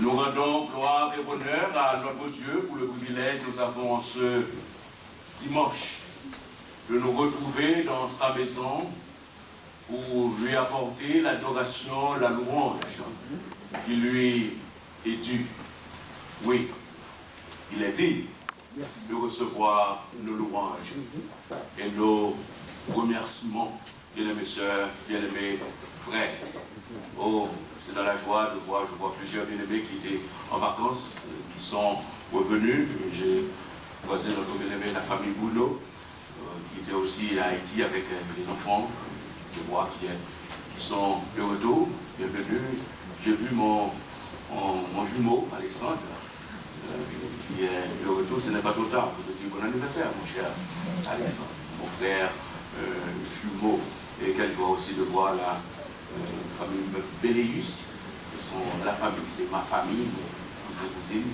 Nous rendons gloire et honneur à notre Dieu pour le privilège que nous avons en ce dimanche de nous retrouver dans sa maison pour lui apporter l'adoration, la louange qui lui est due. Oui, il est digne de recevoir nos louanges et nos remerciements, bien-aimés sœurs, bien-aimés frères. Oh, c'est dans la joie de voir, je vois plusieurs bien-aimés qui étaient en vacances, qui sont revenus. J'ai croisé notre bien-aimé, la famille Boulot, qui était aussi à Haïti avec les enfants. Je vois qui sont de retour, bienvenue. J'ai vu mon jumeau, Alexandre, qui est de retour. Ce n'est pas trop tard pour te dire bon anniversaire, mon cher Alexandre, mon frère jumeau. Et quelle joie aussi de voir la famille Béléus. Ce sont la famille, c'est ma famille, mes cousines.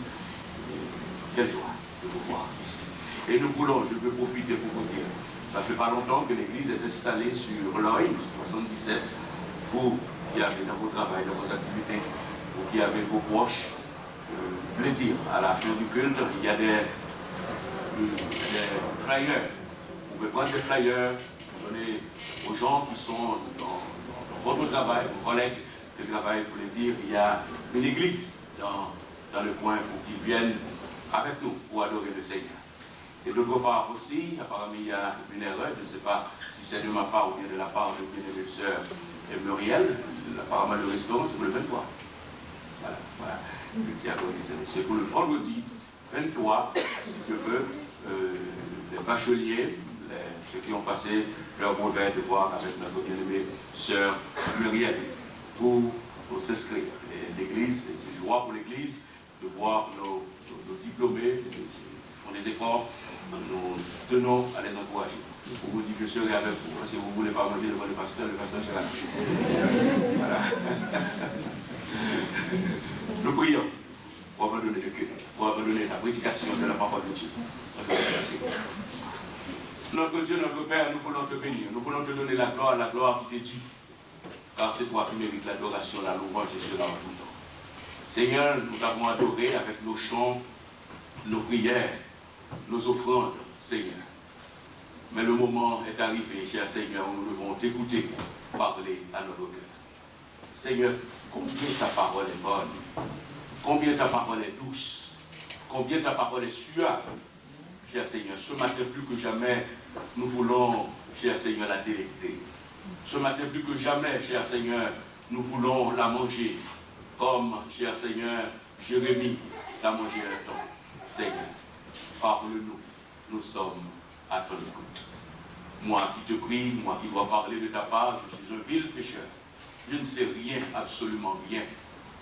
Quelle joie de vous voir ici. Et nous voulons, je veux profiter pour vous dire, ça fait pas longtemps que l'église est installée sur l'Oï, 77. Vous qui avez dans vos travail, dans vos activités, vous qui avez vos proches, le dire, à la fin du culte, il y a des flyers. Vous pouvez prendre des flyers, donner aux gens qui sont dans votre travail, vos collègues de travail, pour les dire, il y a une église dans le coin pour qu'ils viennent avec nous pour adorer le Seigneur. Et d'autre part aussi, apparemment il y a une erreur, je ne sais pas si c'est de ma part ou bien de la part de bien-aimée sœur Muriel, apparemment le restaurant c'est pour le 23. Voilà. Le diacre c'est pour le vendredi 23, si tu veux, les bacheliers, ceux qui ont passé leur brevet de voir avec notre bien-aimée sœur Muriel, pour s'inscrire. L'église, c'est une joie pour l'église de voir nos diplômés, font des efforts, nous tenons à les encourager. Pour vous dire, je serai avec vous. Si vous ne voulez pas manger devant le pasteur sera là. Voilà. Nous prions pour abandonner le culte, pour abandonner la prédication de la parole de Dieu. Notre Dieu, notre Père, nous voulons te bénir, nous voulons te donner la gloire qui t'est due. Car c'est toi qui mérites l'adoration, la louange et cela en tout temps. Seigneur, nous t'avons adoré avec nos chants, nos prières, nos offrandes, Seigneur. Mais le moment est arrivé, cher Seigneur, où nous devons t'écouter parler à notre cœur. Seigneur, combien ta parole est bonne, combien ta parole est douce, combien ta parole est suave, cher Seigneur. Ce matin, plus que jamais, nous voulons, cher Seigneur, la délecter. Ce matin, plus que jamais, cher Seigneur, nous voulons la manger, comme, cher Seigneur, Jérémie l'a mangé un temps. Seigneur, parle-nous, nous sommes à ton écoute. Moi qui te prie, moi qui dois parler de ta part, je suis un vil pécheur. Je ne sais rien, absolument rien.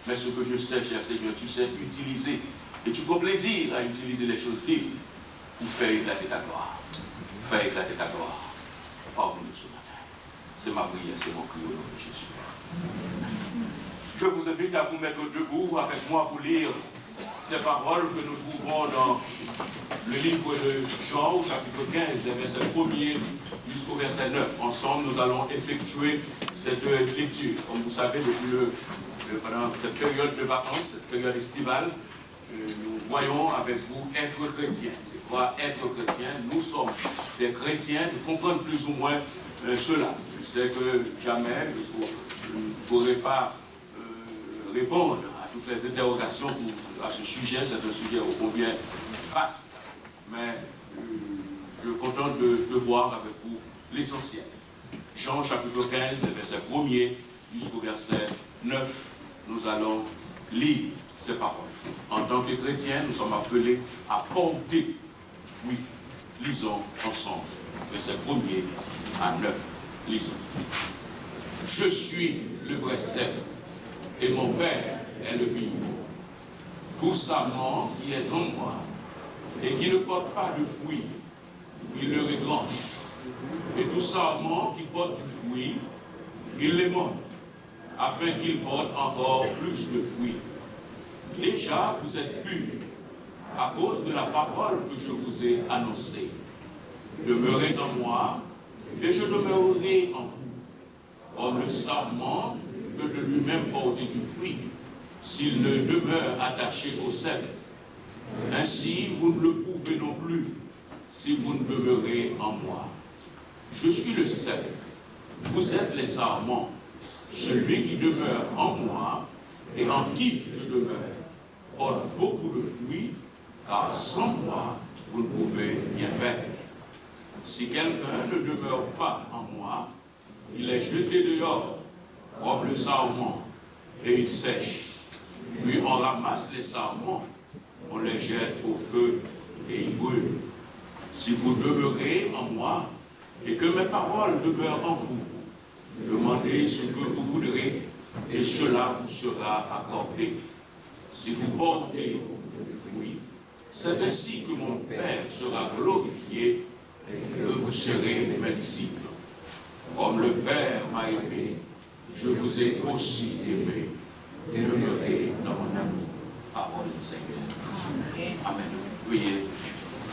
Mais ce que je sais, cher Seigneur, tu sais utiliser. Et tu prends plaisir à utiliser les choses vives pour faire éclater ta gloire. Faire éclater ta gloire. Parle-nous ce matin. C'est ma prière, c'est mon cri au nom de Jésus. Je vous invite à vous mettre debout avec moi pour lire ces paroles que nous trouvons dans le livre de Jean, au chapitre 15, les versets 1er jusqu'au verset 9. Ensemble, nous allons effectuer cette lecture. Comme vous savez, depuis pendant cette période de vacances, cette période estivale, nous voyons avec vous être chrétiens. C'est quoi être chrétien? Nous sommes des chrétiens, de comprendre plus ou moins cela. Je sais que jamais vous ne pourrez pas répondre à toutes les interrogations à ce sujet. C'est un sujet ô combien vaste. Mais je suis content de voir avec vous l'essentiel. Jean chapitre 15, les versets 1er jusqu'au verset 9, nous allons lire ces paroles. En tant que chrétiens, nous sommes appelés à porter du fruit. Lisons ensemble. Verset 1er à 9. Lisons. Je suis le vrai cep, et mon Père est le vigne. Tout sarment qui est en moi, et qui ne porte pas de fruit, il le retranche. Et tout sarment qui porte du fruit, il l'émonte, afin qu'il porte encore plus de fruits. Déjà, vous êtes purs, à cause de la parole que je vous ai annoncée. Demeurez en moi, et je demeurerai en vous. Comme le sarment peut de lui-même porter du fruit, s'il ne demeure attaché au sel. Ainsi, vous ne le pouvez non plus si vous ne demeurez en moi. Je suis le sel, vous êtes les sarments. Celui qui demeure en moi et en qui je demeure porte beaucoup de fruits, car sans moi, vous ne pouvez rien faire. Si quelqu'un ne demeure pas en moi, il est jeté dehors, comme le sarment, et il sèche. Puis on ramasse les sarments, on les jette au feu et ils brûlent. Si vous demeurez en moi, et que mes paroles demeurent en vous, demandez ce que vous voudrez, et cela vous sera accordé. Si vous portez du fruit, c'est ainsi que mon Père sera glorifié, et que vous serez mes disciples. Comme le Père m'a aimé, je vous ai aussi aimé. Demeurez dans mon amour. Parole du Seigneur. Amen. Priez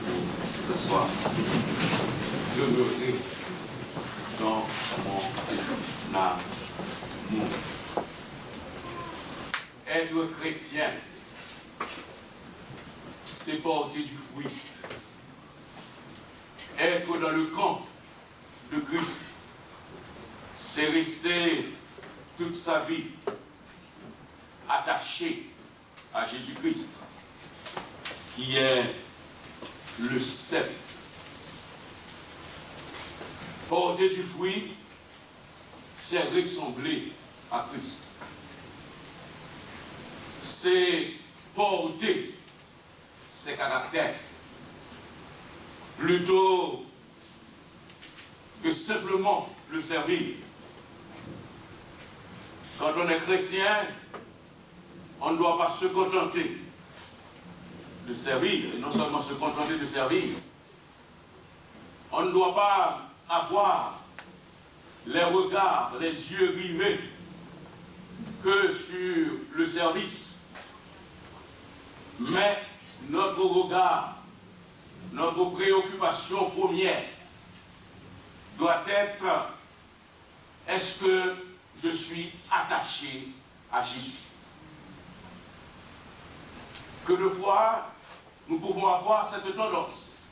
pour ce soir. Demeurez dans mon amour. Être chrétien, c'est porter du fruit. Être dans le camp de Christ, c'est rester toute sa vie attaché à Jésus-Christ, qui est le sceptre. Porter du fruit, c'est ressembler à Christ. C'est porter ses caractères, plutôt que simplement le servir. Quand on est chrétien, on ne doit pas se contenter de servir, et non seulement se contenter de servir. On ne doit pas avoir les regards, les yeux rivés que sur le service. Mais notre regard, notre préoccupation première doit être: est-ce que je suis attaché à Jésus? Que de fois, nous pouvons avoir cette tendance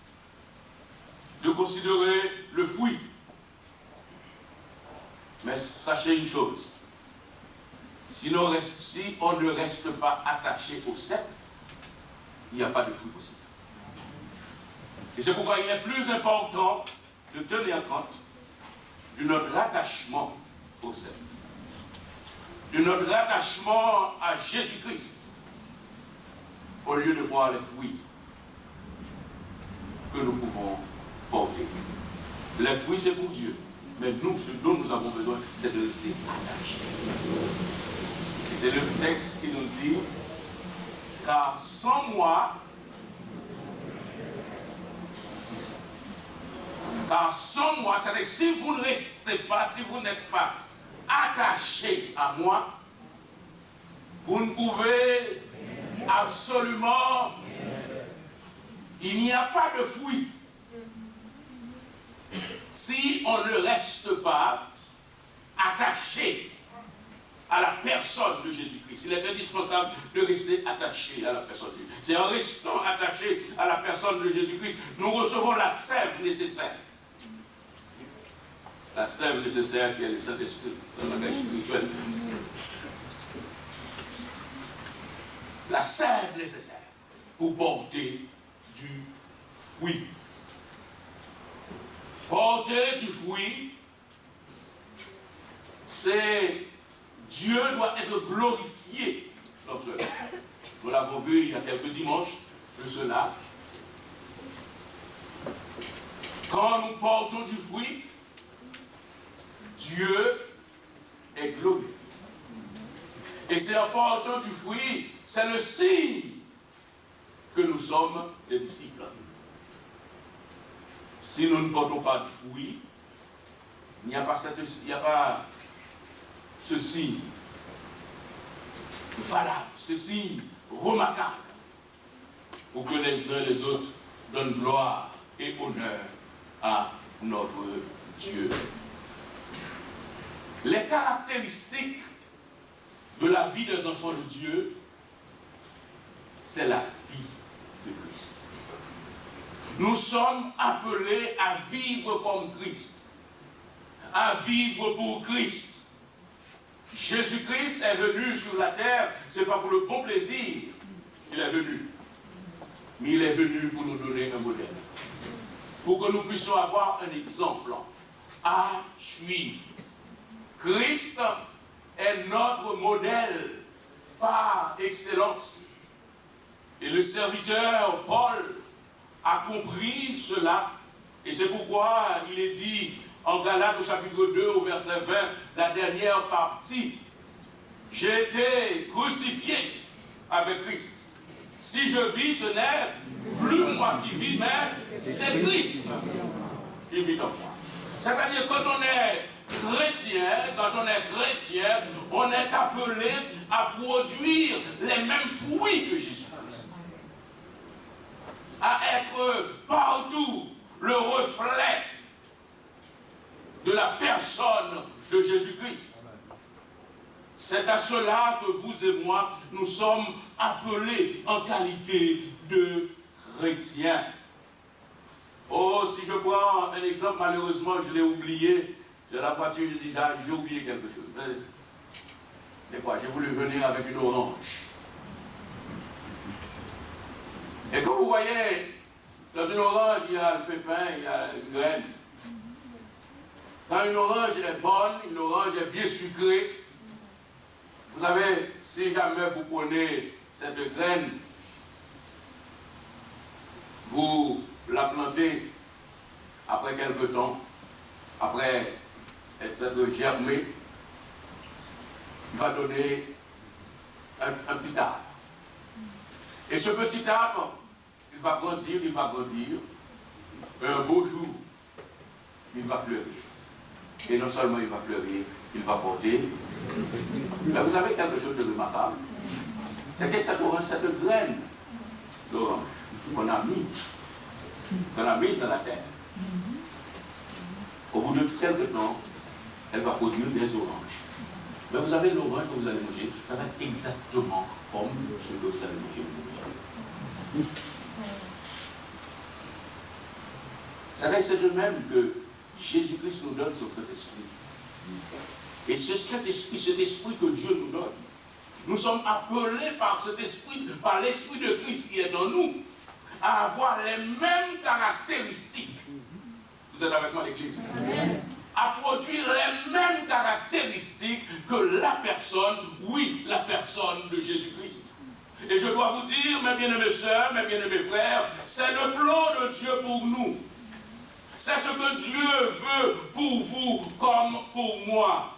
de considérer le fruit. Mais sachez une chose, si on ne reste pas attaché au sceptre, il n'y a pas de fruit possible. Et c'est pourquoi il est plus important de tenir compte de notre attachement au sceptre, de notre attachement à Jésus-Christ, au lieu de voir les fruits que nous pouvons porter. Les fruits, c'est pour Dieu. Mais nous, ce dont nous avons besoin, c'est de rester attachés. Et c'est le texte qui nous dit: car sans moi, c'est-à-dire si vous ne restez pas, si vous n'êtes pas attachés à moi, vous ne pouvez absolument, il n'y a pas de fruit. Si on ne reste pas attaché à la personne de Jésus-Christ, il est indispensable de rester attaché à la personne de Jésus-Christ. C'est en restant attaché à la personne de Jésus-Christ, nous recevons la sève nécessaire. La sève nécessaire qui est le Saint-Esprit, le langage spirituel. La sève nécessaire pour porter du fruit. Porter du fruit, c'est Dieu doit être glorifié dans cela. Nous l'avons vu il y a quelques dimanches de cela. Quand nous portons du fruit, Dieu est glorifié. Et c'est en portant du fruit, c'est le signe que nous sommes des disciples. Si nous ne portons pas de fruit, il n'y a pas ce signe valable, ce signe remarquable, pour que les uns et les autres donnent gloire et honneur à notre Dieu. Les caractéristiques de la vie des enfants de Dieu, c'est la vie de Christ. Nous sommes appelés à vivre comme Christ, à vivre pour Christ. Jésus-Christ est venu sur la terre, ce n'est pas pour le bon plaisir qu'il est venu, mais il est venu pour nous donner un modèle, pour que nous puissions avoir un exemple à suivre. Christ est notre modèle par excellence. Et le serviteur Paul a compris cela. Et c'est pourquoi il est dit en Galates au chapitre 2 au verset 20, la dernière partie, j'ai été crucifié avec Christ. Si je vis, ce n'est plus moi qui vis, mais c'est Christ qui vit en moi. C'est-à-dire quand on est chrétien, on est appelé à produire les mêmes fruits que Jésus-Christ. À être partout le reflet de la personne de Jésus-Christ. C'est à cela que vous et moi, nous sommes appelés en qualité de chrétiens. Oh, si je prends un exemple, malheureusement, je l'ai oublié. J'ai la voiture, je dis, j'ai oublié quelque chose. Mais quoi, j'ai voulu venir avec une orange. Et quand vous voyez, dans une orange, il y a le pépin, il y a une graine. Quand une orange est bonne, une orange est bien sucrée, vous savez, si jamais vous prenez cette graine, vous la plantez après quelque temps, après être germé, il va donner un petit arbre. Et ce petit arbre, il va grandir, et un beau jour, il va fleurir. Et non seulement il va fleurir, il va porter. Mais vous avez quelque chose de remarquable. C'est que cette orange, cette graine d'orange qu'on a mise dans la terre, au bout de quelques temps, elle va produire des oranges. Mais vous avez l'orange que vous allez manger, ça va être exactement comme ce que vous allez manger aujourd'hui. C'est de même que Jésus-Christ nous donne son Saint-Esprit. Et c'est cet esprit que Dieu nous donne. Nous sommes appelés par cet esprit, par l'esprit de Christ qui est en nous, à avoir les mêmes caractéristiques. Vous êtes avec moi, l'Église? Amen. À produire les mêmes caractéristiques que la personne, oui, la personne de Jésus-Christ. Et je dois vous dire, mes bien-aimés sœurs, mes bien-aimés frères, c'est le plan de Dieu pour nous. C'est ce que Dieu veut pour vous comme pour moi.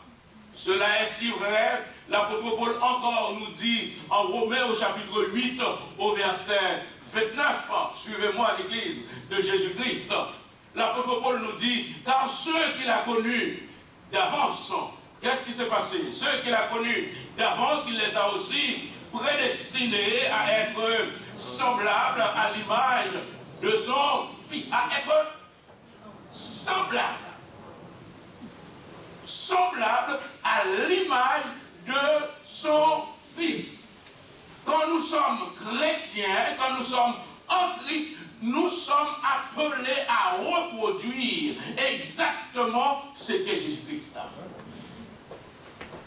Cela est si vrai, l'apôtre Paul encore nous dit en Romains au chapitre 8, au verset 29, suivez-moi l'Église de Jésus-Christ. L'apôtre Paul nous dit, car ceux qu'il a connus d'avance, qu'est-ce qui s'est passé? Ceux qu'il a connus d'avance, il les a aussi prédestinés à être semblables à l'image de son Fils, à être semblable à l'image de son Fils. Quand nous sommes chrétiens, quand nous sommes en Christ, nous sommes appelés à reproduire exactement ce que Jésus-Christ a.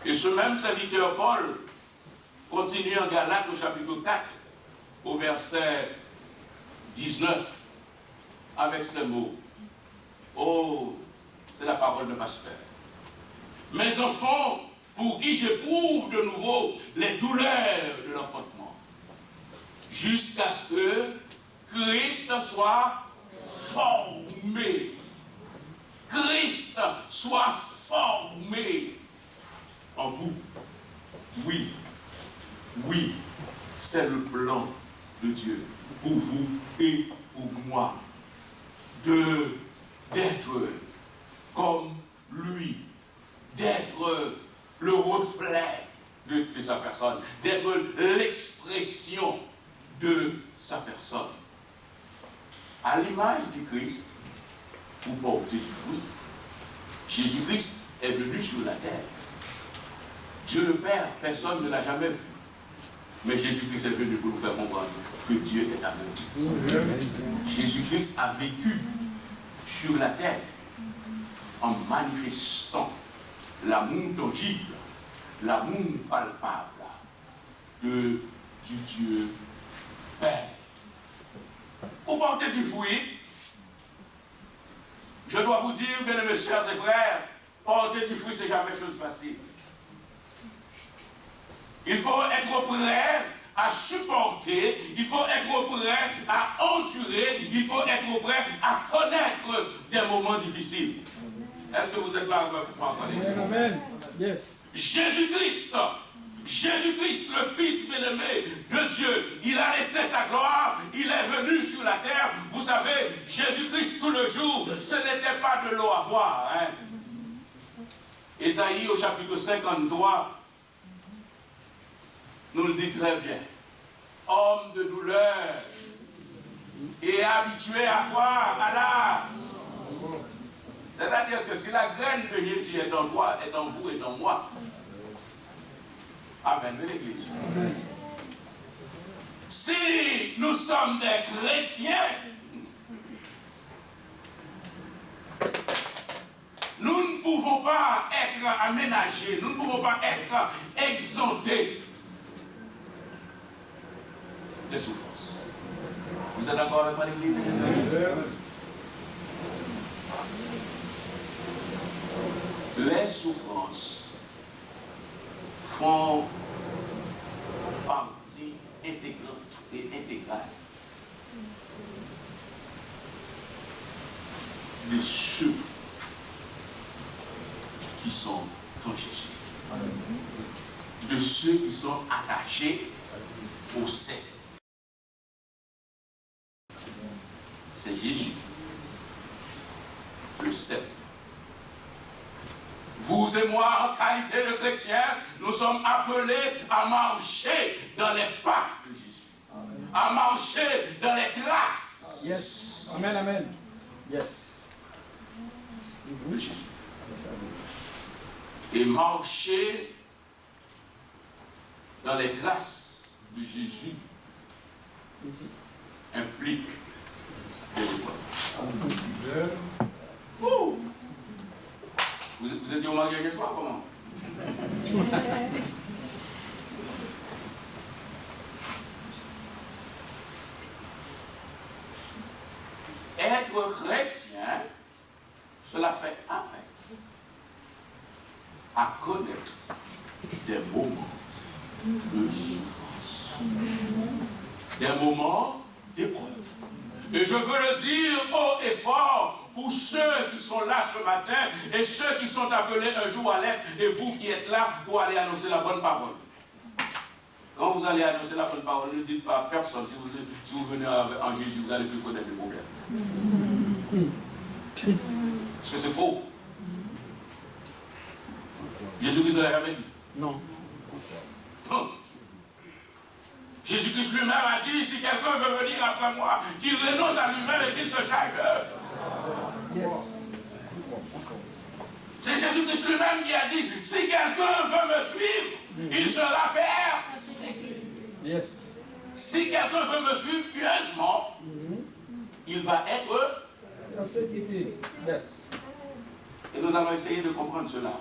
Et ce même serviteur Paul continue en Galates au chapitre 4, au verset 19, avec ces mots. Oh, c'est la parole de Pasteur. Mes enfants, pour qui j'éprouve de nouveau les douleurs de l'enfantement, jusqu'à ce que Christ soit formé. Christ soit formé en vous. Oui, oui, c'est le plan de Dieu pour vous et pour moi. D'être comme lui, d'être le reflet de sa personne, d'être l'expression de sa personne. À l'image du Christ, vous portez du fruit. Jésus-Christ est venu sur la terre. Dieu le Père, personne ne l'a jamais vu. Mais Jésus-Christ est venu pour nous faire comprendre que Dieu est amour. Jésus-Christ a vécu sur la terre en manifestant l'amour tangible, l'amour palpable du Dieu Père. Pour porter du fruit, je dois vous dire, bien mes chers et frères, porter du fruit, c'est jamais chose facile. Il faut être prêt à supporter, il faut être prêt à endurer, il faut être prêt à connaître des moments difficiles. Est-ce que vous êtes là pour m'en connaître? Amen. Yes. Jésus-Christ, le Fils bien-aimé de Dieu, il a laissé sa gloire, il est venu sur la terre. Vous savez, Jésus-Christ tout le jour, ce n'était pas de l'eau à boire. Hein? Ésaïe au chapitre 53 nous le dit très bien. Homme de douleur et habitué à quoi? À l'art. C'est-à-dire que si la graine de Jésus est en toi, est en vous, est en moi. Amen, l'Église. Si nous sommes des chrétiens, nous ne pouvons pas être aménagés, nous ne pouvons pas être exemptés des souffrances. Vous êtes d'accord avec moi, l'Église? Les souffrances font partie intégrante et intégrale de ceux qui sont en Jésus, de ceux qui sont attachés au sein. C'est Jésus, le cèpe. Vous et moi, en qualité de chrétiens, nous sommes appelés à marcher dans les pas de Jésus. À marcher dans les traces. Yes. Amen, amen. Yes. De Jésus. Et marcher dans les traces de Jésus implique des épreuves. Oh. Vous étiez au mariage hier soir, comment? Être chrétien, cela fait appel à connaître des moments de souffrance, des moments d'épreuve. Et je veux le dire haut et fort pour ceux qui sont là ce matin et ceux qui sont appelés un jour à l'être et vous qui êtes là pour aller annoncer la bonne parole. Quand vous allez annoncer la bonne parole, ne dites pas à personne, si vous venez en Jésus, vous n'allez plus connaître de problème. Parce que c'est faux. Jésus-Christ ne l'a jamais dit. Non. Non. Jésus-Christ lui-même a dit, si quelqu'un veut venir après moi, qu'il renonce à lui-même et qu'il se charge. Yes. C'est Jésus-Christ lui-même qui a dit, si quelqu'un veut me suivre, il sera persécuté. Yes. Si quelqu'un veut me suivre pieusement, il va être persécuté. Yes. Et nous allons essayer de comprendre cela.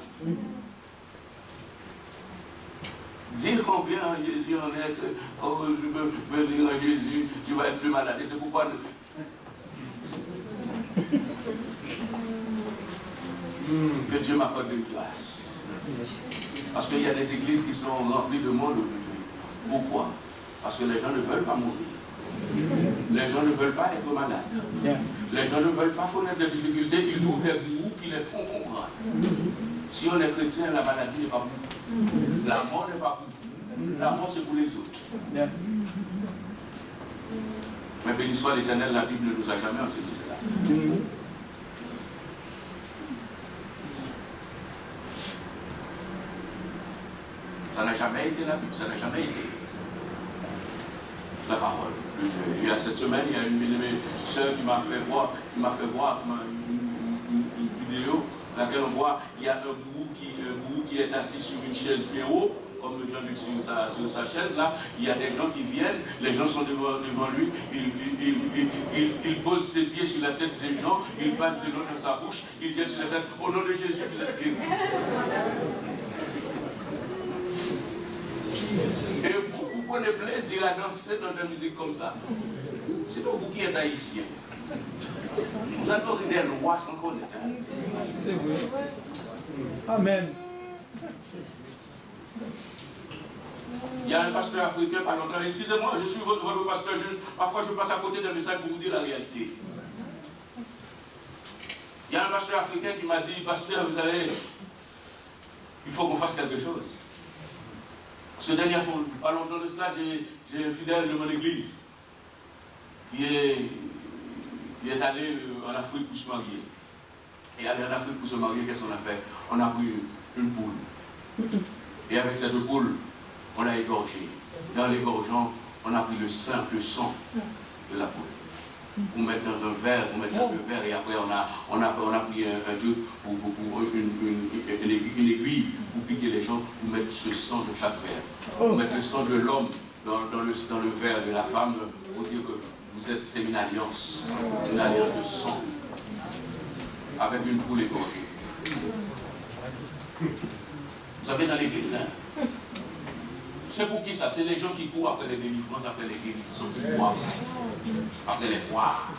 Dire combien en Jésus en est que, oh, je veux venir en Jésus, tu vas être plus malade. Et c'est pourquoi que Dieu m'accorde une place. Parce qu'il y a des églises qui sont remplies de monde aujourd'hui. Pourquoi? Parce que les gens ne veulent pas mourir. Les gens ne veulent pas être malades. Les gens ne veulent pas connaître des difficultés. Ils trouvent des gourous qui les font comprendre. Si on est chrétien, la maladie n'est pas pour vous. La mort n'est pas pour vous. La mort, c'est pour les autres. Mais béni soit l'Éternel, la Bible ne nous a jamais enseigné cela. Ça n'a jamais été la Bible, ça n'a jamais été la parole de Dieu. Il y a cette semaine, il y a une sœur qui m'a fait voir une vidéo laquelle on voit, il y a un gourou qui est assis sur une chaise bureau, comme Jean-Luc sur sa chaise, là, il y a des gens qui viennent, les gens sont devant lui, il pose ses pieds sur la tête des gens, il passe de l'eau dans sa bouche, il jette sur la tête, au nom de Jésus, vous êtes guéris. Et vous prenez plaisir à danser dans de la musique comme ça. C'est vous qui êtes haïtiens. Vous adorez des lois sans connaître. C'est vrai. Amen. Il y a un pasteur africain pas longtemps. Excusez-moi, je suis votre pasteur. Parfois, je passe à côté d'un message pour vous dire la réalité. Il y a un pasteur africain qui m'a dit, pasteur, vous savez, il faut qu'on fasse quelque chose. Parce que dernière fois, pas longtemps de cela, j'ai un fidèle de mon église qui est allé en Afrique pour se marier. Et aller en Afrique pour se marier, qu'est-ce qu'on a fait? On a pris une poule. Et avec cette poule, on l'a égorgée. Dans l'égorgeant, on a pris le sang de la poule. Pour mettre dans un verre, et après on a pris un truc pour une aiguille pour piquer les gens, pour mettre ce sang de chaque verre. Pour mettre le sang de l'homme dans le verre de la femme, pour dire que c'est une alliance de sang, avec une poule égorgée. Vous savez, dans l'église, hein? C'est pour qui ça? C'est les gens qui courent après les délivrances, après les guérisons, qui courent après les poires,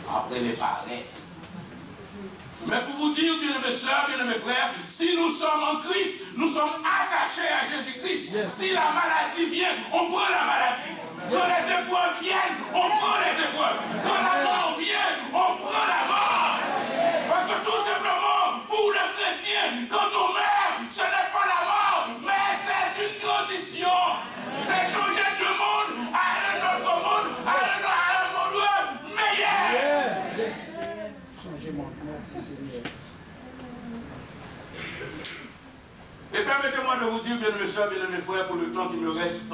après les barrettes. Mais pour vous dire, bien-aimés sœurs, bien-aimés frères, si nous sommes en Christ, nous sommes attachés à Jésus-Christ. Yes. Si la maladie vient, on prend la maladie. Quand les épreuves viennent, on prend les épreuves. Quand la mort vient, on prend la mort. Parce que tout simplement, pour le chrétien, quand on meurt, ce n'est pas la mort, mais c'est une transition. C'est changer de monde à un autre monde, à un monde meilleur. Yes. Changez-moi. Merci Seigneur. Et permettez-moi de vous dire, bien-aimés sœurs, bien-aimés frères, pour le temps qui me reste,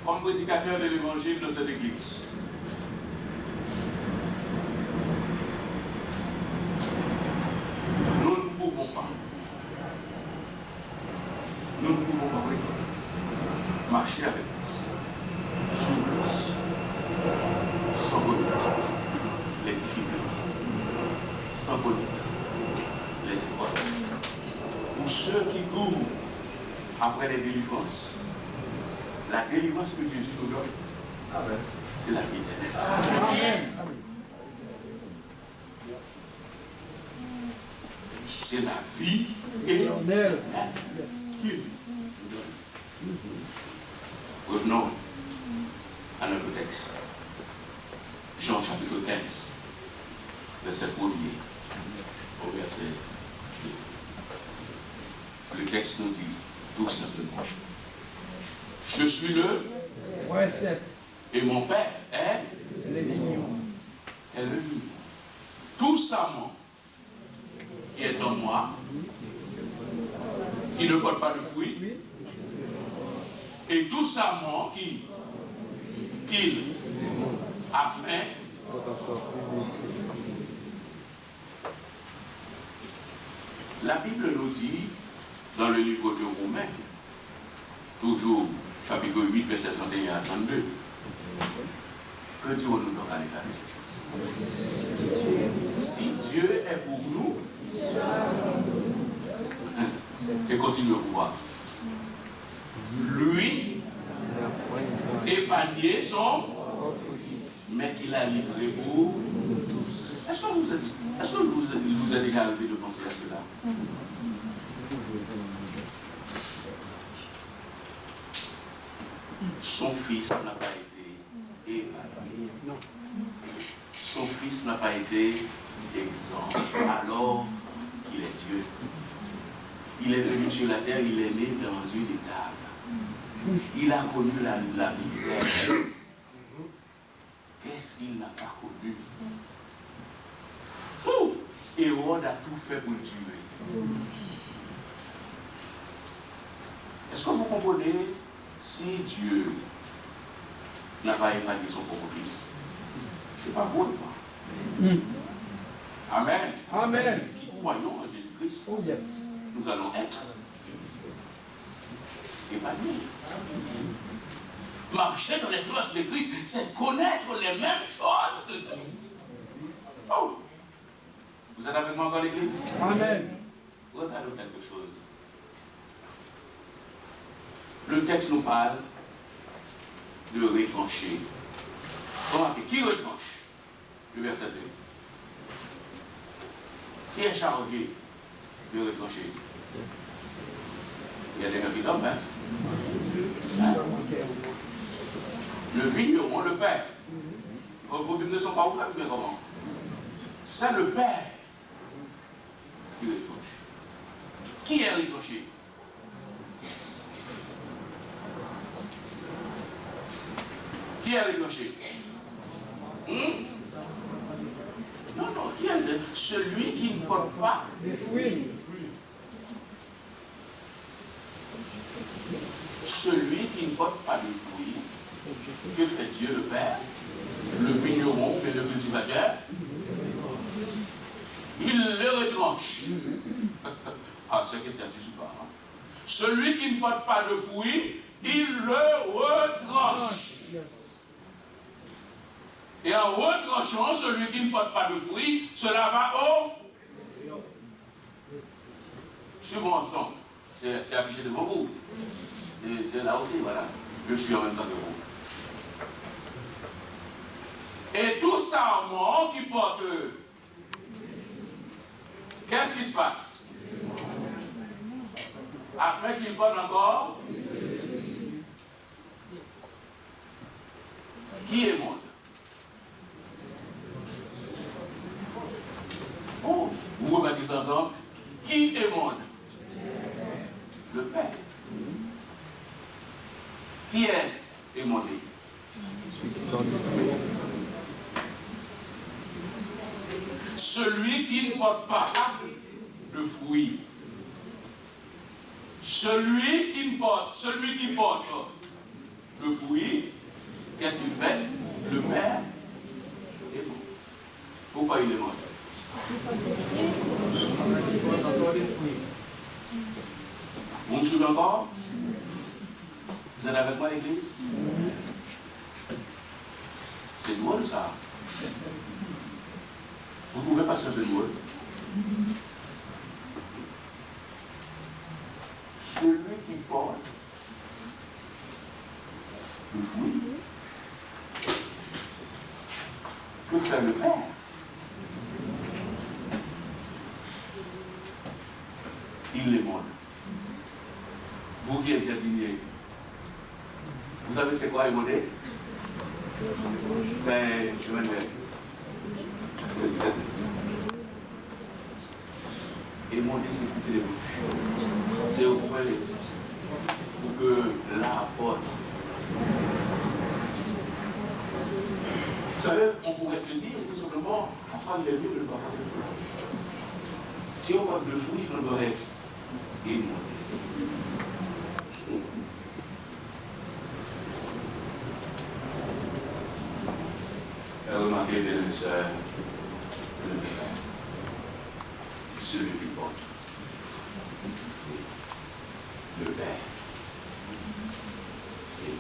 comme prédicateur de l'évangile de cette église. Nous ne pouvons pas marcher avec Christ, sous Christ, sans connaître les difficultés, sans connaître les épreuves. Pour ceux qui courent après les délivrances, la délivrance que Jésus nous donne, c'est la vie éternelle. Amen. C'est la vie éternelle qu'il nous donne. Revenons à notre texte. Jean chapitre 15, verset 1er au verset 2. Le texte nous dit tout simplement: je suis le et mon Père est le vigneron. Tout sarment qui est en moi, qui ne porte pas de fruits, et tout sarment qu'il a fait la Bible nous dit dans le livre de Romains, toujours chapitre 8, verset 31 à 32, que dirons-nous donc à l'égard de ces choses? Si Dieu est pour nous, et continue à pouvoir, lui épargner son, mais qu'il a livré pour tous. Est-ce que vous êtes déjà arrivé de penser à cela? Son fils n'a pas été épargné. Non. Son fils n'a pas été exempt alors qu'il est Dieu. Il est venu sur la terre, il est né dans une étable. Il a connu la misère. Qu'est-ce qu'il n'a pas connu? Hérode a tout fait pour le tuer. Est-ce que vous comprenez? Si Dieu n'a pas épargné son propre fils, c'est pas vous, quoi. Amen. Amen. Qui croyons en Jésus-Christ, Oh yes. nous allons être épanouis. Marcher dans les traces de Christ, c'est connaître les mêmes choses que Christ. Oh! Vous êtes avec moi encore l'église? Amen. Regardons quelque chose. Le texte nous parle de retrancher. Remarquez, qui retranche? Le verset 2. Qui est chargé de retrancher? Il y a des gens qui dorment, hein? Le vigneron, le père. Vos Bibles ne sont pas ouvertes, mais comment? C'est le père qui retranche. Qui est retranché? Qui est retranché? Non, non, qui est celui qui ne porte pas Des fruits. celui qui ne porte pas de fruits. Que fait Dieu le Père? Le vigneron et le cultivateur, il le retranche. Ah, c'est que tu sais pas. Hein? Celui qui ne porte pas de fruits, il le retranche. Et en retranchant celui qui ne porte pas de fruits, cela va au... Suivons ensemble. C'est affiché devant vous. C'est là aussi, voilà. Je suis en même temps que vous. Et tout sarment qui porte, qu'est-ce qui se passe? Afin qu'il porte encore, qui est monde? Oh, vous remettez ça ensemble. Qui est monde? Le Père. Qui est émondé? Celui qui ne porte pas de fruits. Celui qui porte le fruit, qu'est-ce qu'il fait? Le Père est bon. Pourquoi il est mort? Vous me suivez encore? Vous êtes avec moi l'église? C'est drôle ça. Vous ne pouvez pas se faire drôle. Celui qui porte le fruit, que fait le Père? Il les montre. Vous qui êtes jardinier, vous savez c'est quoi émonder? Ben, je vais le dire. Émonder, c'est couper les bouches. C'est au point pour que la porte. Vous savez, on pourrait se dire tout simplement, enfin il est mieux de ne pas avoir de fruit. Si on porte le fruit, on doit être émondé. Remarquez, mesdames et sœurs, le Père, celui qui porte le Père et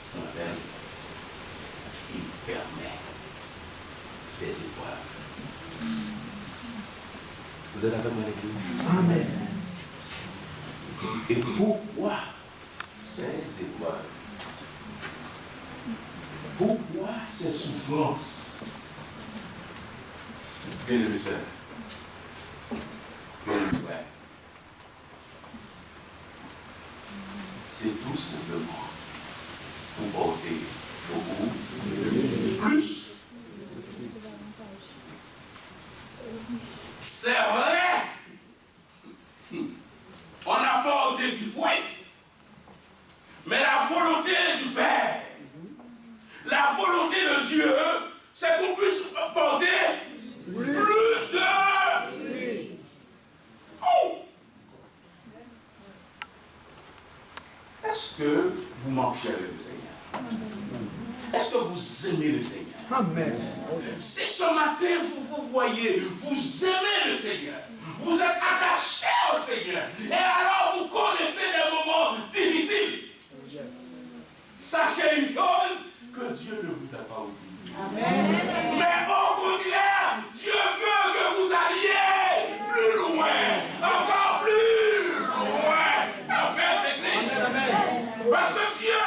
son appel, il permet des épreuves. Vous êtes avec moi l'église? Amen. Et pourquoi ces épreuves? Pourquoi ces souffrances? Bien le sœur, bien le frère, c'est tout simplement pour porter beaucoup plus. C'est vrai, on a porté du fruit, mais la volonté du Père, la volonté de Dieu, c'est qu'on puisse porter plus de... Oh! Est-ce que vous marchez avec le Seigneur? Est-ce que vous aimez le Seigneur? Amen. Si ce matin vous voyez, vous aimez le Seigneur, vous êtes attaché au Seigneur, et alors vous connaissez des moments difficiles, sachez une chose, que Dieu ne vous a pas oublié. Amen. Mais au contraire, Dieu veut que vous alliez plus loin, encore plus loin. Amen, l'Église. Parce que Dieu,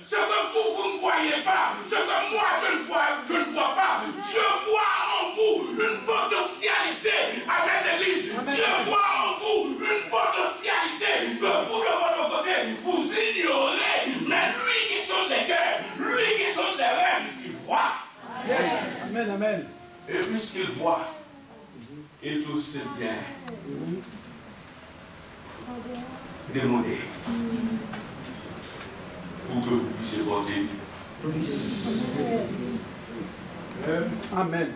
ce que vous ne voyez pas, ce que moi je ne vois pas, Dieu voit en vous une potentialité. Amen, l'Église. Dieu voit en vous une potentialité que vous, de votre côté, vous ignorez. Mais lui qui sonde les cœurs, lui qui sonde les rêves, il voit. Yes. Amen, amen. Et puisqu'il voit, et tout c'est bien. Demandez pour que vous puissiez porter. Amen.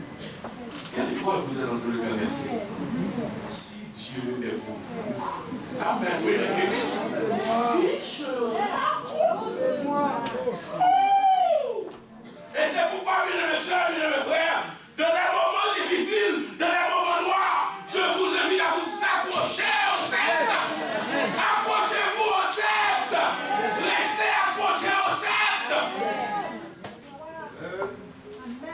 Quelquefois vous êtes en train de le verser. Si Dieu est pour vous, Amen. Oui, et c'est pourquoi, mes soeurs, mes frères, dans les moments difficiles, dans les moments noirs, je vous invite à vous accrocher au sceptre. Accrochez-vous au sceptre. Restez accrochés au sceptre.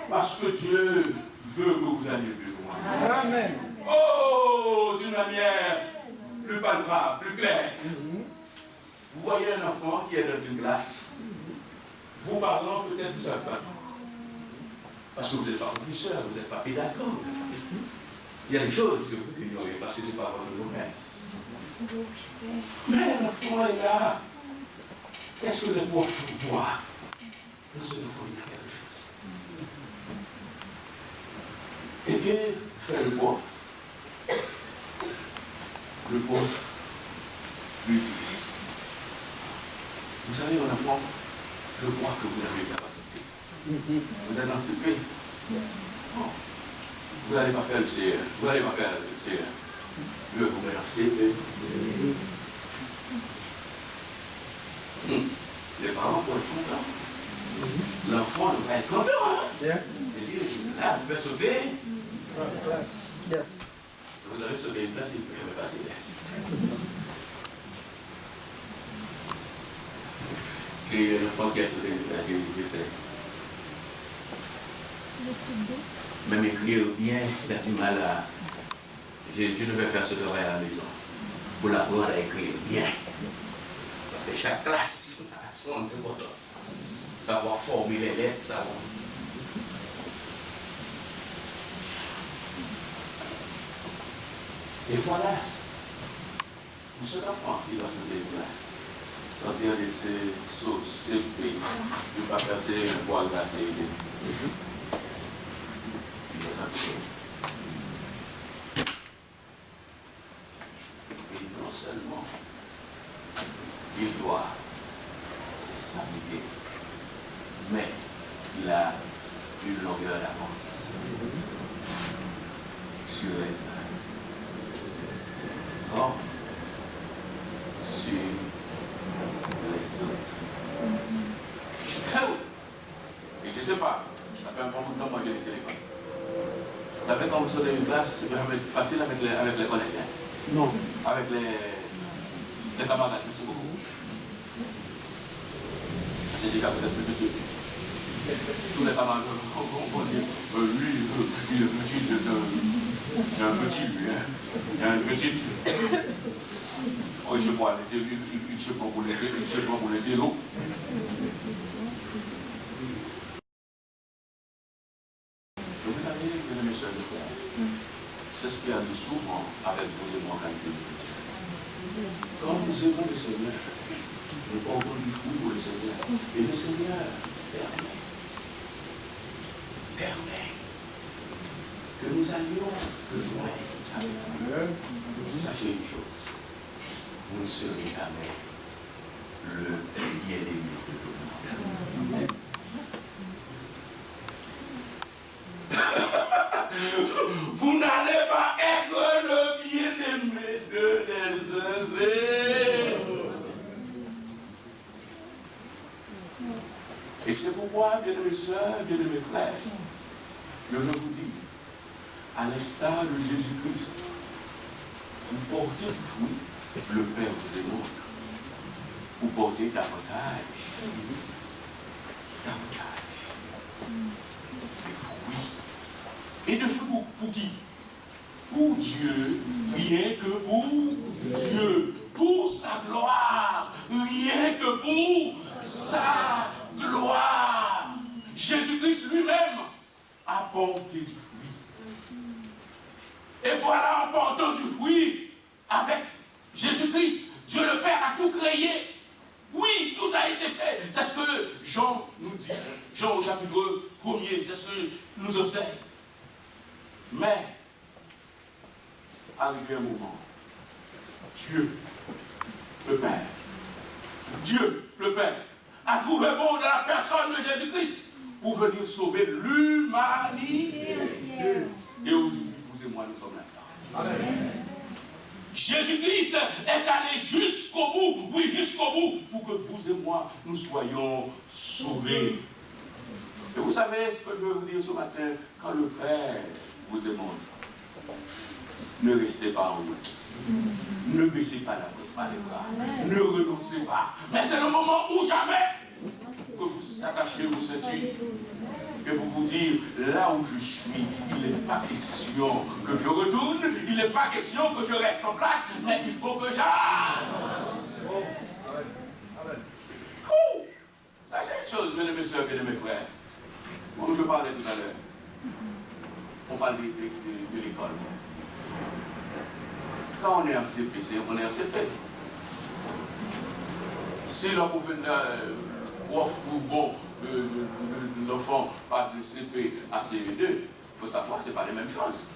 Parce que Dieu veut que vous alliez plus loin. Amen. Oh, d'une manière plus palpable, plus claire. Vous voyez un enfant qui est dans une classe. Vos parents, peut-être, vous ne savez pas tout. Parce que vous n'êtes pas professeur, vous n'êtes pas pédagogue. Il y a des choses que vous ignorez parce que ce n'est pas votre domaine. Mais l'enfant est là. Qu'est-ce que le prof voit? Dans ce enfant, il y a quelque chose. Et que fait le prof? Le prof lui dit, vous savez, mon enfant, je vois que vous avez une capacité. Vous êtes dans ce pays. Vous n'allez pas faire le CR. Vous n'allez pas faire le CR. Le gouvernement CP. Les parents vont être contents. L'enfant va être content. Hein? Il dit, là, vous pouvez sauter. Yes. Vous avez sauté une place, il ne peut pas passer là. Et l'enfant qui a sauté une place, je sais. Même écrire bien, faire du mal à. Je ne vais faire ce travail à la maison. Pour l'apprendre à écrire bien. Parce que chaque classe a son importance. Savoir former les lettres, savoir. Et voilà, pour cet enfant qui doit sortir de classe, sortir de ce pays, ne pas passer un poil glacé. Il doit sortir. Et non seulement, il doit s'habiter, mais il a une longueur d'avance sur les uns. Comme sur les autres. Et je ne sais pas, ça fait un bon bout de temps que je l'ai l'école. Vous savez, quand vous sautez une classe, c'est facile avec les collègues. Hein? Non. Avec les camarades, merci beaucoup. C'est des cas, vous êtes plus petits. Tous les camarades vont dire, lui, il est petit, c'est un petit, lui. Hein? Il y a un petit. Oh, il se prend pour l'été, l'eau. Vous savez, mes soeurs et frères, c'est ce qui arrive souvent avec vos et moi quand nous sommes. Quand nous aimons le Seigneur, nous portons du fruit pour le Seigneur. Et le Seigneur permet que nous allions plus loin avec lui. Sachez une chose, vous ne serez jamais le bien-aimé de tout le monde. Vous n'allez pas être le bien-aimé des uns et et c'est pourquoi, bien-aimés sœurs, bien-aimés frères, je veux vous dire, à l'instar de Jésus-Christ, vous portez du fruit, le Père vous aime. Vous portez davantage de fruits. Et de fruits pour qui? Pour Dieu, rien que pour Dieu, pour sa gloire, rien que pour sa gloire. Jésus-Christ lui-même a porté du fruit. Et voilà, en portant du fruit, avec Jésus-Christ, Dieu le Père a tout créé. Oui, tout a été fait. C'est ce que Jean nous dit. Jean au chapitre 1er, c'est ce que nous enseigne. Mais, arrivé un moment, Dieu, le Père, Dieu, le Père, a trouvé bon dans la personne de Jésus-Christ pour venir sauver l'humanité. Et aujourd'hui, vous et moi, nous sommes là. Amen. Jésus-Christ est allé jusqu'au bout, oui, jusqu'au bout, pour que vous et moi, nous soyons sauvés. Et vous savez ce que je veux vous dire ce matin, quand le Père vous aimant, ne restez pas en route. Ne baissez pas la tête par les bras. Ne renoncez pas. Mais c'est le moment où jamais que vous attachez vos ceintures. Et pour vous dire, là où je suis, il n'est pas question que je retourne, il n'est pas question que je reste en place, mais il faut que j'aille. Sachez une chose, mesdames et sœurs, mesdames et frères. Comme je parlais tout à l'heure, on parle de l'école. Quand on est en CPC, on est en CP. Si le prof trouve bon l'enfant passe de CP à CE2, il faut savoir que ce n'est pas les mêmes choses.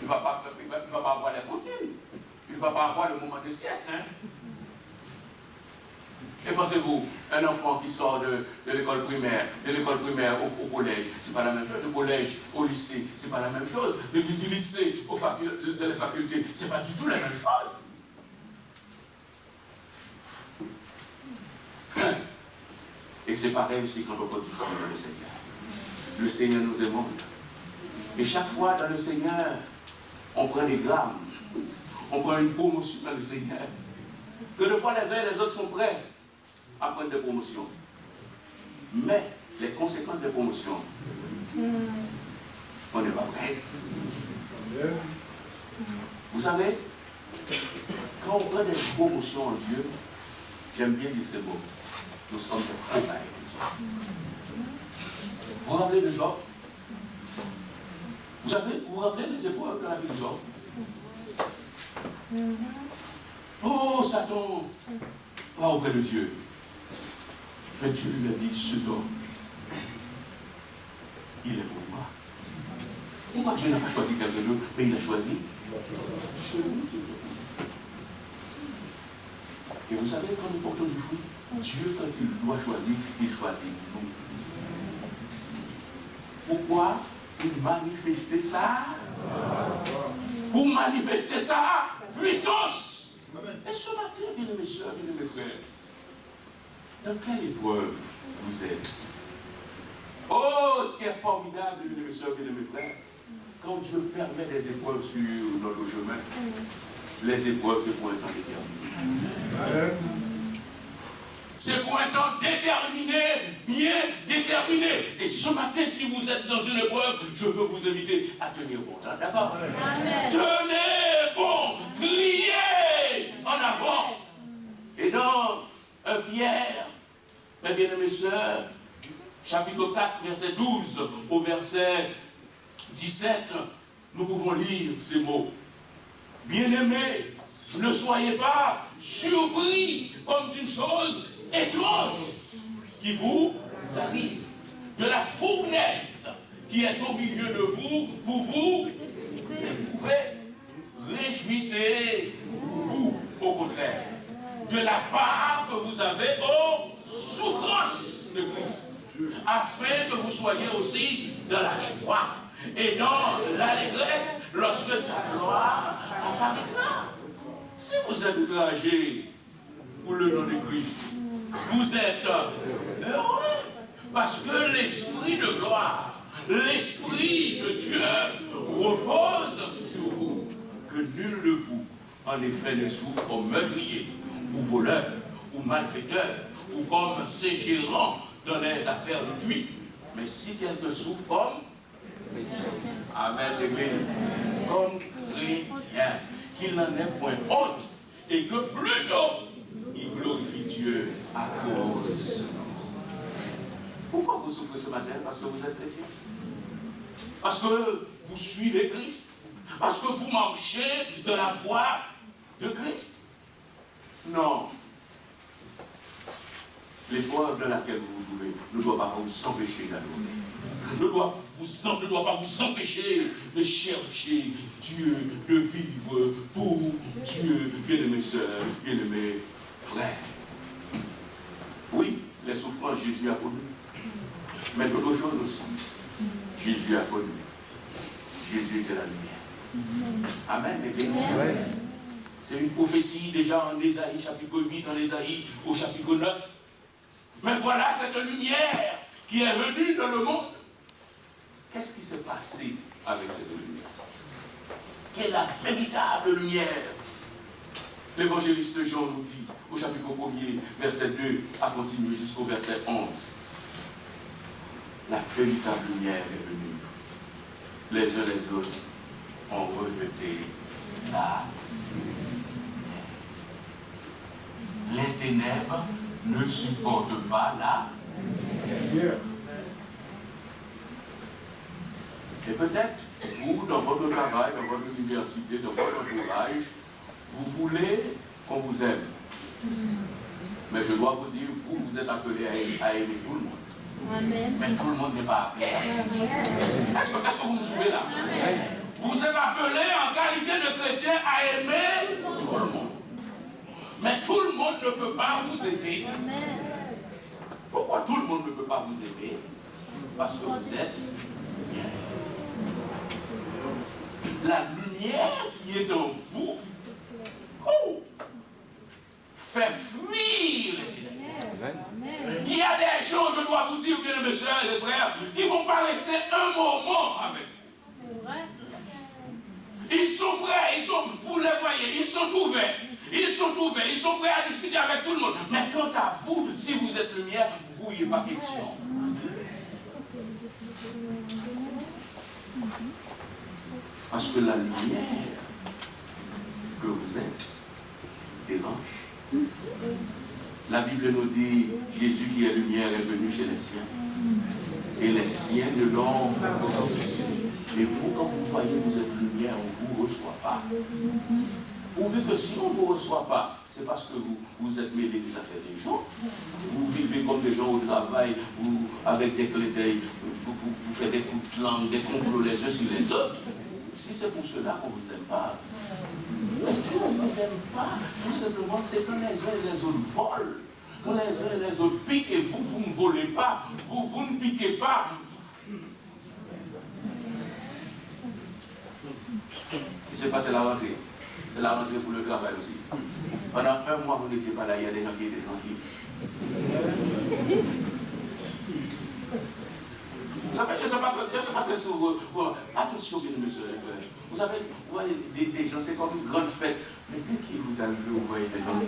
Il ne va pas avoir les routines. Il ne va pas avoir le moment de sieste. Hein? Et pensez-vous, un enfant qui sort de l'école primaire au collège, ce n'est pas la même chose. Du collège au lycée, ce n'est pas la même chose. Du lycée de la faculté, ce n'est pas du tout la même chose. Et c'est pareil aussi quand on porte du fruit dans le Seigneur. Le Seigneur nous aime. Et chaque fois dans le Seigneur, on prend des grammes. On prend une promotion dans le Seigneur. Que des fois les uns et les autres sont prêts à prendre des promotions. Mais les conséquences des promotions, on n'est pas prêt. Vous savez, quand on prend des promotions en Dieu, j'aime bien dire ces mots. Nous sommes des cobayes de Dieu. Vous vous rappelez de Job? Vous vous rappelez des épreuves de la vie de Job? Oh, Satan va auprès de Dieu. Mais Dieu lui a dit, cet homme, il est pour moi. Pourquoi Dieu n'a pas choisi quelqu'un d'autre, mais il a choisi celui qui est pour moi. Et vous savez, quand nous portons du fruit, Dieu, quand il doit choisir, il choisit nous. Pourquoi? Pour manifester ça. Pour manifester sa puissance. Et ce matin, bien mes soeurs, bien mes frères, dans quelle épreuve vous êtes? Oh, ce qui est formidable, bien mes soeurs, bien mes frères, quand Dieu permet des épreuves sur notre chemin, les épreuves, c'est pour un temps déterminé. C'est pour un temps déterminé, bien déterminé. Et ce matin, si vous êtes dans une épreuve, je veux vous inviter à tenir bon. D'accord? Tenez bon, criez en avant. Et dans 1 Pierre, mes bien-aimés sœurs, chapitre 4, verset 12 au verset 17, nous pouvons lire ces mots. Bien-aimés, ne soyez pas surpris comme d'une chose étrange qui vous arrive, de la fournaise qui est au milieu de vous pour vous éprouver. Réjouissez-vous au contraire de la part que vous avez aux souffrances de Christ, afin que vous soyez aussi dans la joie et dans l'allégresse lorsque sa gloire apparaîtra. Si vous êtes outragés pour le nom de Christ, vous êtes heureux parce que l'esprit de gloire, l'Esprit de Dieu repose sur vous, que nul de vous, en effet, ne souffre comme meurtrier, ou voleur, ou malfaiteur, ou comme ségérant dans les affaires de Dieu. Mais si quelqu'un souffre comme, amen, comme chrétien, qu'il n'en ait point honte, et que plutôt, il glorifie Dieu à cause. Pourquoi vous souffrez ce matin? Parce que vous êtes chrétien. Parce que vous suivez Christ. Parce que vous marchez de la voie de Christ. Non. L'épreuve dans laquelle vous vous trouvez ne doit pas vous empêcher d'adorer. Ne doit pas vous empêcher de chercher Dieu, de vivre pour Dieu, bien-aimés sœurs, bien-aimés frères. Oui, les souffrances, Jésus a connu. Mais d'autres choses aussi. Jésus a connu. Jésus était la lumière. Amen, les bénis. C'est une prophétie déjà en Ésaïe, chapitre 8, en Ésaïe, au chapitre 9. Mais voilà cette lumière qui est venue dans le monde. Qu'est-ce qui s'est passé avec cette lumière? Quelle est la véritable lumière? L'évangéliste Jean nous dit, au chapitre 1er, verset 2, à continuer jusqu'au verset 11. La véritable lumière est venue. Les uns les autres ont revêté la lumière. Les ténèbres ne supportent pas la lumière. Et peut-être, vous, dans votre travail, dans votre université, dans votre entourage, vous voulez qu'on vous aime. Mais je dois vous dire, vous êtes appelés à aimer tout le monde. Amen. Mais tout le monde n'est pas appelé à aimer. Est-ce que vous me suivez là? Amen. Vous êtes appelés en qualité de chrétien à aimer tout le monde. Mais tout le monde ne peut pas vous aimer. Amen. Pourquoi tout le monde ne peut pas vous aimer? Parce que vous êtes lumière. La lumière qui est en vous fait fuir les ténèbres. Il y a des gens, je dois vous dire, bien mes soeurs et frères, qui ne vont pas rester un moment avec vous. Ils sont prêts, vous les voyez, ils sont ouverts. Ils sont prêts à discuter avec tout le monde. Mais quant à vous, si vous êtes lumière, vous n'y a pas question. Parce que la lumière que vous êtes dérange. La Bible nous dit, Jésus qui est lumière est venu chez les siens. Et les siens ne l'ont pas. Et vous, quand vous voyez, vous êtes lumière, on ne vous reçoit pas. Pourvu que si on ne vous reçoit pas, c'est parce que vous êtes mêlés des affaires des gens. Vous vivez comme des gens au travail, avec des clés d'œil, vous faites des coups de langue, des complots les uns sur les autres. Si c'est pour cela qu'on ne vous aime pas. Mais si on ne vous aime pas, tout simplement, c'est quand les uns et les autres volent. Quand les uns et les autres piquent et vous ne volez pas, vous ne piquez pas. C'est pas, c'est la rentrée. C'est la rentrée pour le travail aussi. Pendant un mois, vous n'étiez pas là, il y a des gens qui étaient tranquilles. Vous savez, je ne sais pas que c'est attention, bien mes soeurs et frères. Vous savez, vous voyez des gens, c'est comme une grande fête. Mais dès que vous arrivez, vous voyez des gens.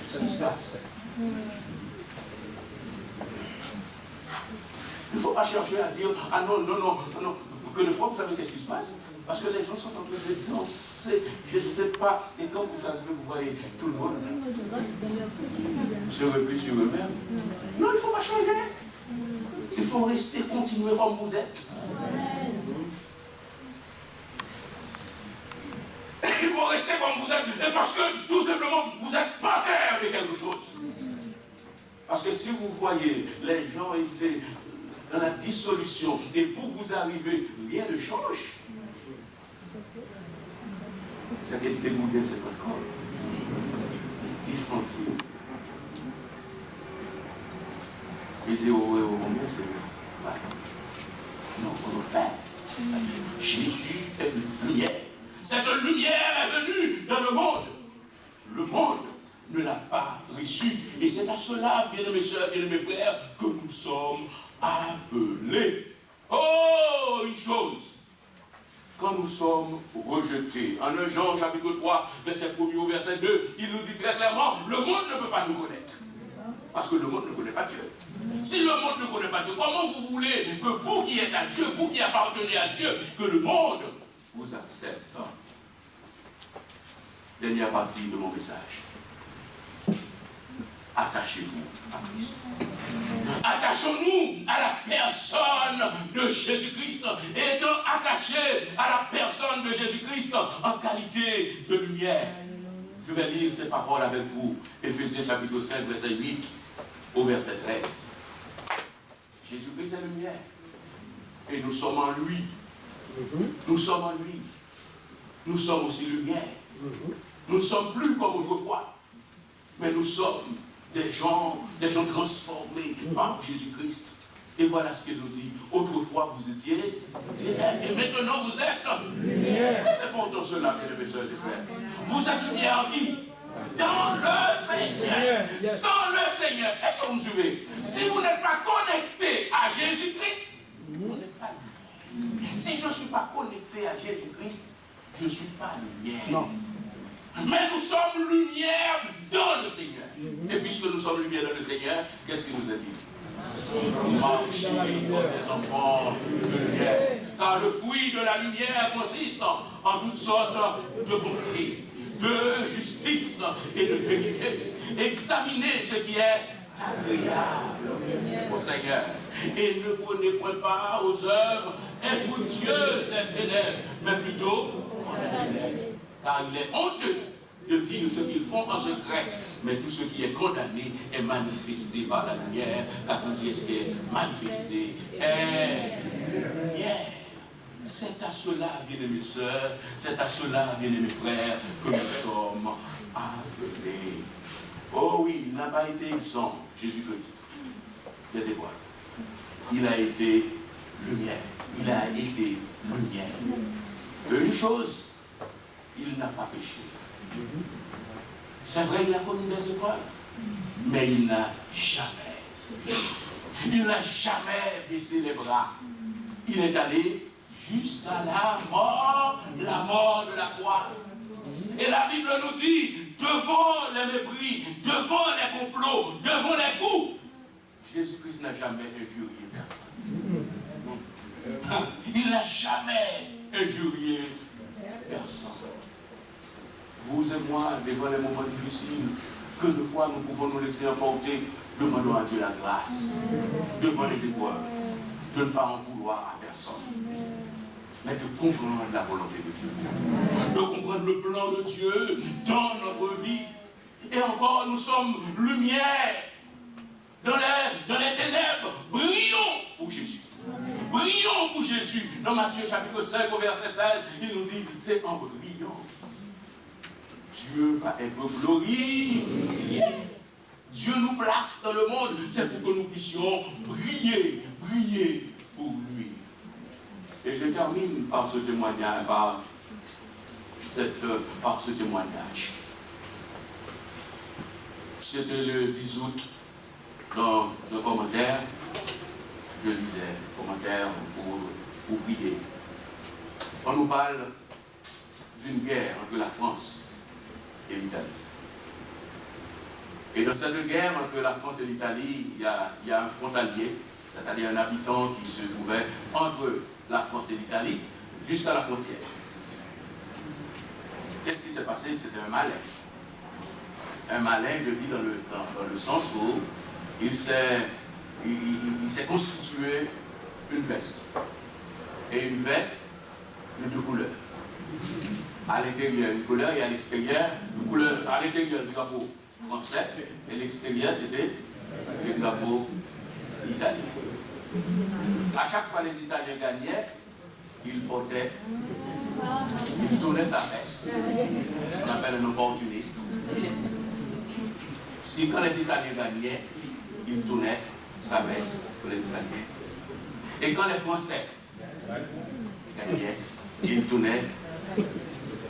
Qu'est-ce qui se passe? Il ne faut pas chercher à dire, ah non. Que des fois, vous savez qu'est-ce qui se passe? Parce que les gens sont en train de danser, je ne sais pas. Et quand vous arrivez, vous voyez tout le monde se replie sur eux-mêmes. Non, il ne faut pas changer. Il faut rester, continuer comme vous êtes. Il faut rester comme vous êtes. Et parce que, tout simplement, vous êtes porteur de quelque chose. Parce que si vous voyez, les gens étaient dans la dissolution, et vous arrivez, rien ne change. C'est qu'elle démoulait cette encore. 10 centimes. Et c'est combien c'est non, on le fait. Jésus est une lumière. Cette lumière est venue dans le monde. Le monde ne l'a pas reçu. Et c'est à cela, bien-aimés sœurs, bien-aimés frères, que nous sommes appelés. Oh, une chose, quand nous sommes rejetés, en 1 Jean chapitre 3, verset 1 au verset 2, il nous dit très clairement, le monde ne peut pas nous connaître. Parce que le monde ne connaît pas Dieu. Si le monde ne connaît pas Dieu, comment vous voulez que vous qui êtes à Dieu, vous qui appartenez à Dieu, que le monde vous accepte? Dernière partie de mon message. Attachez-vous à Christ. Attachons-nous à la personne de Jésus-Christ. Et étant attachés à la personne de Jésus-Christ en qualité de lumière. Je vais lire ces paroles avec vous. Éphésiens chapitre 5, verset 8 au verset 13. Jésus-Christ est lumière. Et nous sommes en lui. Nous sommes en lui. Nous sommes aussi lumière. Nous ne sommes plus comme autrefois. Mais nous sommes des gens transformés par Jésus-Christ. Et voilà ce qu'il nous dit. Autrefois, vous étiez ténèbres. Et maintenant, vous êtes lumière. C'est pourtant cela, mes soeurs et frères. Vous êtes lumière en qui? Dans le Seigneur. Sans le Seigneur. Est-ce que vous me suivez? Si vous n'êtes pas connecté à Jésus-Christ, vous n'êtes pas lumière. Si je ne suis pas connecté à Jésus-Christ, je ne suis pas lumière. Non. Mais nous sommes lumière dans le Seigneur. Et puisque nous sommes lumière dans le Seigneur, qu'est-ce qu'il nous a dit? Marchez comme des enfants de lumière. Car le fruit de la lumière consiste en toutes sortes de bonté, de justice et de vérité. Examinez ce qui est agréable au Seigneur. Et ne prenez point part aux œuvres infructueuses des ténèbres, mais plutôt en la lumière. Car il est honteux de dire ce qu'ils font en secret, mais tout ce qui est condamné est manifesté par la lumière, car tout ce qui est manifesté est lumière. C'est à cela, bien-aimés sœurs, c'est à cela, bien-aimés frères, que nous sommes appelés. Oh oui, il n'a pas été exempt, Jésus-Christ, des épreuves. Il a été lumière. Il a été lumière. Une chose, il n'a pas péché. C'est vrai, il a connu des épreuves, mais il n'a jamais baissé les bras. Il est allé jusqu'à la mort de la croix. Et la Bible nous dit, devant les mépris, devant les complots, devant les coups, Jésus-Christ n'a jamais injurié personne. Il n'a jamais injurié personne. Vous et moi, devant les moments difficiles, que de fois nous pouvons nous laisser emporter, demandons à Dieu la grâce, devant les épreuves, de ne pas en vouloir à personne, mais de comprendre la volonté de Dieu, de comprendre le plan de Dieu dans notre vie. Et encore, nous sommes lumière dans les ténèbres. Brillons pour Jésus. Brillons pour Jésus. Dans Matthieu chapitre 5 au verset 16, il nous dit, c'est en brillant. Dieu va être glorifié. Dieu nous place dans le monde. C'est pour que nous puissions briller pour lui. Et je termine par ce témoignage, par ce témoignage. C'était le 10 août, dans un commentaire, je lisais, commentaire pour prier. On nous parle d'une guerre entre la France et l'Italie. Et dans cette guerre entre la France et l'Italie, il y a un frontalier, c'est-à-dire un habitant qui se trouvait entre la France et l'Italie, jusqu'à la frontière. Qu'est-ce qui s'est passé? C'était un malin. Un malin, je dis dans le sens où il s'est constitué une veste. Et une veste de deux couleurs. À l'intérieur une couleur et à l'extérieur une couleur. À l'intérieur du drapeau français et l'extérieur c'était le drapeau italien. À chaque fois les Italiens gagnaient, ils portaient, ils tournaient sa veste. On appelle un opportuniste. Si quand les Italiens gagnaient, ils tournaient sa veste pour les Italiens. Et quand les Français gagnaient, ils tournaient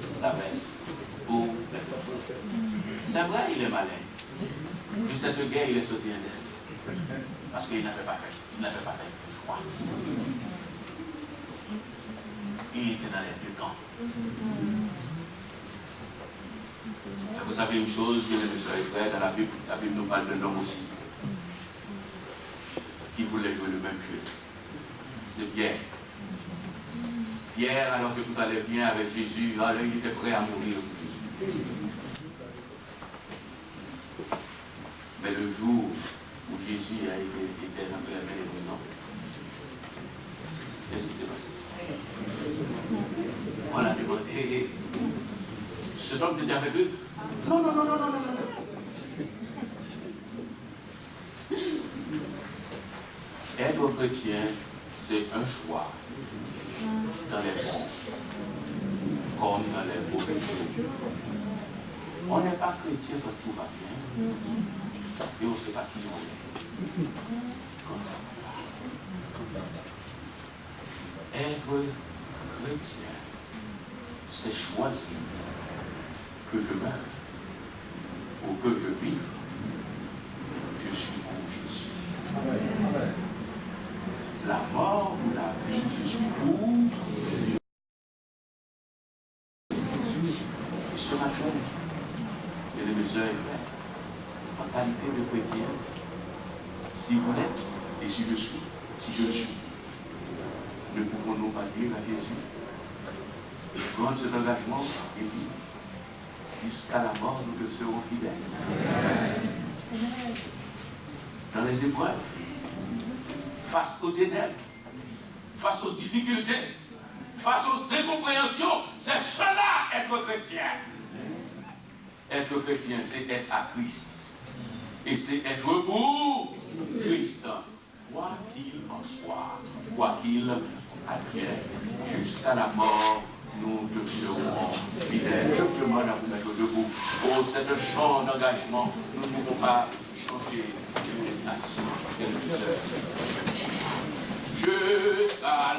sa veste pour les Français. passé. C'est vrai, il est malin. De cette guerre, il est sorti indemne. Parce qu'il n'avait pas fait le choix. Il était dans les deux camps. Et vous savez une chose, bien aimés sœurs et frères, dans la Bible nous parle d'un homme aussi qui voulait jouer le même jeu. C'est Pierre. Pierre, alors que tout allait bien avec Jésus, alors il était prêt à mourir pour Jésus. Mais le jour où Jésus a été dans les mains des non, qu'est-ce qui s'est passé? On a demandé, cet homme était avec eux? Non. Être chrétien, c'est un choix dans les bons comme dans les mauvais jours. On n'est pas chrétien quand tout va bien et on ne sait pas qui on est. Comme ça. Être chrétien, c'est choisir que je meure ou que je vive. Je suis pour Jésus. Amen. La mort ou la vie, je suis pour Jésus. Et ce matin, bien aimés sœurs et frères, en qualité de chrétien, si vous l'êtes et si je suis, si je le suis, ne pouvons-nous pas dire à Jésus, prendre cet engagement et dire, jusqu'à la mort, nous te serons fidèles. Dans les épreuves, face aux ténèbres, face aux difficultés, face aux incompréhensions, c'est cela être chrétien. Être chrétien, c'est être à Christ. Et c'est être pour Christ. Quoi qu'il en soit, quoi qu'il advienne, jusqu'à la mort, nous te serons fidèles. Je vous demande à vous mettre debout. Oh, c'est un chant d'engagement. Nous ne pouvons pas chanter assis, quelques heures. Jusqu'à